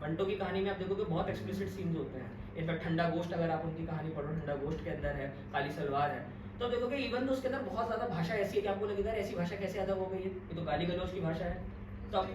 मंटो की कहानी में आप देखोगे बहुत एक्सप्लिसिट सीन्स होते हैं। इनफैक्ट ठंडा गोश्त अगर आप उनकी कहानी पढ़ो, ठंडा गोश्त के अंदर है काली सलवार है, तो देखोगे इवन तो उसके अंदर बहुत ज्यादा भाषा ऐसी है कि आपको लगेगा ऐसी भाषा कैसे अदा हो गई है, ये तो गाली गलौज की भाषा है। तो आप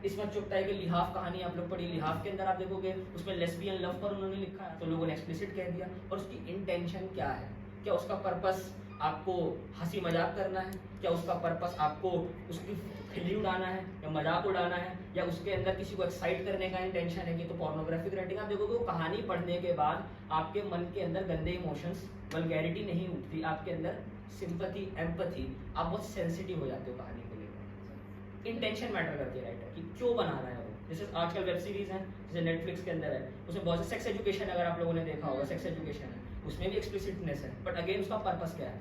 इसमें चुपता है कि लिहाफ कहानी आप लोग पढ़ी, लिहाफ के अंदर आप देखोगे उसमें लेस्बियन लव पर उन्होंने लिखा है, तो लोगों ने एक्सप्लिसिट कह दिया। और उसकी इंटेंशन क्या है, क्या उसका पर्पस आपको हंसी मजाक करना है, क्या उसका पर्पस आपको उसकी खिल्ली उड़ाना है या मजाक उड़ाना है, या उसके अंदर किसी को एक्साइट करने का इंटेंशन है कि तो पोर्नोग्राफिक राइटिंग। आप देखोगे वो कहानी पढ़ने के बाद आपके मन के अंदर गंदे इमोशंस, वल्गैरिटी नहीं उठती, आपके अंदर सिंपैथी, एम्पैथी, आप बहुत सेंसिटिव हो जाते हो कहानी को लेकर। इंटेंशन मैटर करती है राइटर की, क्यों बना रहा है वो। जैसे आजकल वेब सीरीज है, जैसे नेटफ्लिक्स के अंदर है, उसमें बहुत से सेक्स एजुकेशन, अगर आप लोगों ने देखा होगा सेक्स एजुकेशन है, उसमें भी एक्सप्लिसिटनेस है, बट अगेन उसका पर्पस क्या है,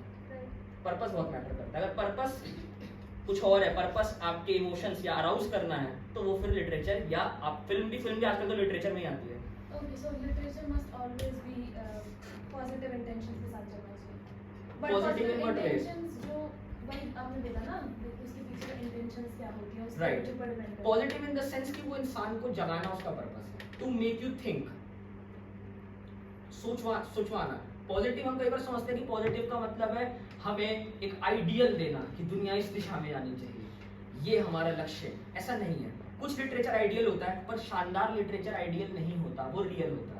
पर्पस बहुत मैटर करता है। अगर पर्पस कुछ और है, पर्पस आपके इमोशंस या अराउज करना है, तो वो फिर लिटरेचर या आप फिल्म भी आजकल तो लिटरेचर में ही आती है। Okay, so literature must always be positive intentions के साथ चलना चाहिए। बट पॉजिटिव इंटेंशंस जो वही आपने बोला ना, उसके पीछे इंटेंशंस क्या होती है, उसके ऊपर डिपेंड करता है। पॉजिटिव इन द सेंस कि वो इंसान को जगाना उसका पर्पस है, टू मेक यू थिंक, सोचवाना। पॉजिटिव हम कई बार समझते हैं कि पॉजिटिव का मतलब है हमें एक आइडियल देना कि दुनिया इस दिशा में जानी चाहिए, ये हमारा लक्ष्य है। ऐसा नहीं है। कुछ लिटरेचर आइडियल होता है, पर शानदार लिटरेचर आइडियल नहीं होता, वो रियल होता है।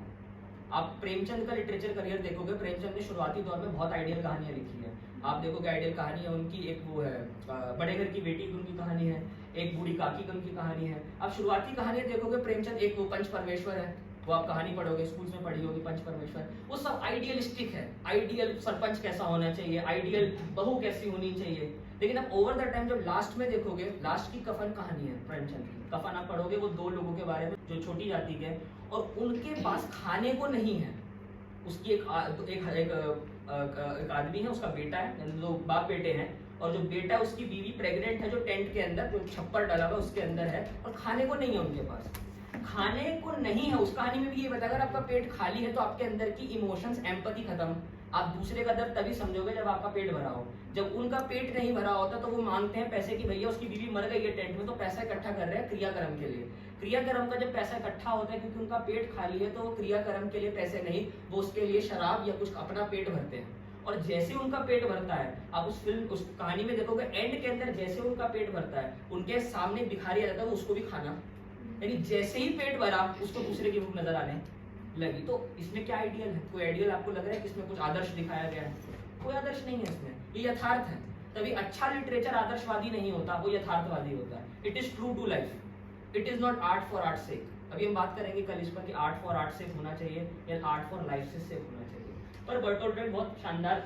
आप प्रेमचंद का लिटरेचर करियर देखोगे, प्रेमचंद ने शुरुआती दौर में बहुत आइडियल कहानियां लिखी है। आप देखोगे आइडियल कहानी है उनकी, एक वो है बड़े घर की बेटी की उनकी कहानी है, एक बूढ़ी काकी की उनकी कहानी है। आप शुरुआती कहानियां देखोगे प्रेमचंद, एक वो पंच परमेश्वर है, वो आप कहानी पढ़ोगे, स्कूल में पढ़ी होगी पंच परमेश्वर, वो सब आइडियलिस्टिक है। आइडियल सरपंच कैसा होना चाहिए, आइडियल बहू कैसी होनी चाहिए। लेकिन अब ओवर द टाइम जब लास्ट में देखोगे, लास्ट की कफन कहानी है प्रेमचंद की, कफन आप पढ़ोगे वो दो लोगों के बारे में जो छोटी जाति के, और उनके पास खाने को नहीं है। उसकी एक आदमी है, उसका बेटा है, लोग बाप बेटे हैं, और जो बेटा उसकी बीवी प्रेग्नेंट है, जो टेंट के अंदर जो छप्पर डाला हुआ उसके अंदर है, और खाने को नहीं है उनके पास, खाने को नहीं है। उस कहानी में भी ये बताया, अगर आपका पेट खाली है तो आपके अंदर की इमोशंस, एम्पैथी खत्म। आप दूसरे का दर्द तभी समझोगे जब आपका पेट भरा हो। जब उनका पेट नहीं भरा होता तो वो मांगते हैं पैसे की, भैया उसकी बीवी मर गई है टेंट में, तो पैसा इकट्ठा कर रहे हैं क्रियाक्रम के लिए। क्रियाक्रम का जब पैसा इकट्ठा होता है क्योंकि उनका पेट खाली है, तो वो क्रियाक्रम के लिए पैसे नहीं, वो उसके लिए शराब या कुछ अपना पेट भरते हैं। और जैसे उनका पेट भरता है, आप उस कहानी में देखोगे एंड के अंदर जैसे उनका पेट भरता है, उनके सामने भिखारी आ जाता है, उसको भी खाना, यानी जैसे ही पेट भरा उसको दूसरे की भूख नजर आने लगी। तो इसमें क्या आइडियल है? कोई आइडियल आपको लग रहा है कि इसमें कुछ आदर्श दिखाया गया है? कोई आदर्श नहीं है इसमें, ये यथार्थ है। तभी अच्छा लिटरेचर आदर्शवादी नहीं होता, वो यथार्थवादी होता है। It is true to life, it is not art for art sake. अभी हम बात करेंगे कल इस पर कि आर्ट फॉर आर्ट सेक होना चाहिए या आर्ट फॉर लाइफ से सेक होना चाहिए। पर बर्टोल्ट ब्रेक्ट बहुत शानदार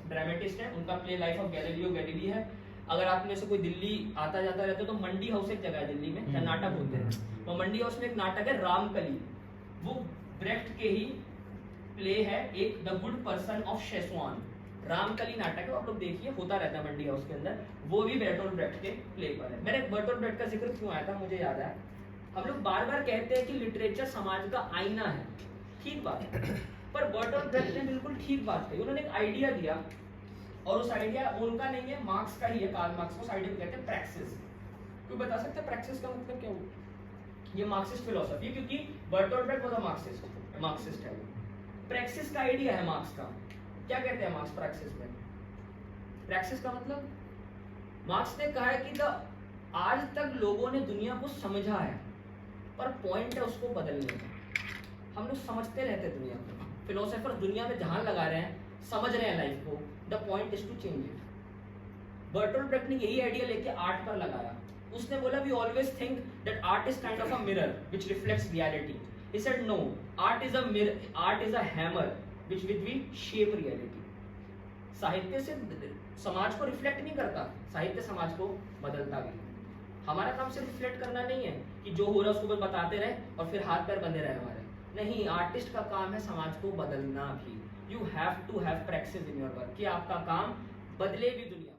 ड्रामेटिस्ट है, उनका play life of Galileo Galilei है। अगर आप में से कोई दिल्ली आता जाता रहता है तो मंडी हाउस एक जगह है दिल्ली में, जहाँ नाटक होते हैं, तो मंडी हाउस में एक नाटक है रामकली, वो ब्रेक्ट के ही प्ले है, एक the good person of Szechwan. Ramkali नाटक है, आप लोग देखिए, होता रहता है मंडी हाउस के अंदर, वो भी बर्टोल्ट ब्रेक्ट के प्ले पर है। मैंने बर्टोल्ट ब्रेक्ट का जिक्र क्यों आया था मुझे याद है, हम लोग बार बार कहते हैं कि लिटरेचर समाज का आईना है, ठीक बात है, पर बर्टोल्ट ब्रेक्ट ने बिल्कुल ठीक बात कही। उन्होंने एक आइडिया दिया, और उस आइडिया उनका नहीं है, मार्क्स का ही है, कार्ल मार्क्स को। उस आइडिया को कहते हैं प्रैक्सिस। कोई बता सकता है प्रैक्सिस का मतलब क्या हो? ये मार्क्सिस्ट फिलोसफी, क्योंकि बर्टोल्ट ब्रेक्ट वो मार्क्सिस्ट है। प्रैक्सिस का आइडिया है मार्क्स का। क्या कहते हैं मार्क्स प्रैक्सिस में? प्रैक्सिस का मतलब, मार्क्स ने कहा है कि आज तक लोगों ने दुनिया को समझा है, पर पॉइंट है उसको बदलने का। हम लोग समझते रहते हैं दुनिया को, फिलोसोफर दुनिया में ध्यान लगा रहे हैं, समझ रहे हैं लाइफ को, the point is to change it. Bertolt Brecht ने यही आइडिया लेके आर्ट पर लगाया। उसने बोला we always think that art is kind of a mirror which reflects reality. He said no, art is a mirror, art is a hammer which with we shape reality. साहित्य से समाज को reflect नहीं करता, साहित्य समाज को बदलता भी। हमारा काम सिर्फ रिफ्लेक्ट करना नहीं है कि जो हो रहा है उसको बस बताते रहे और फिर हाथ पैर बंधे रहे हमारे, नहीं, आर्टिस्ट का काम है समाज को बदलना भी। You have to have practice in your work, कि आपका काम बदले भी दुनिया।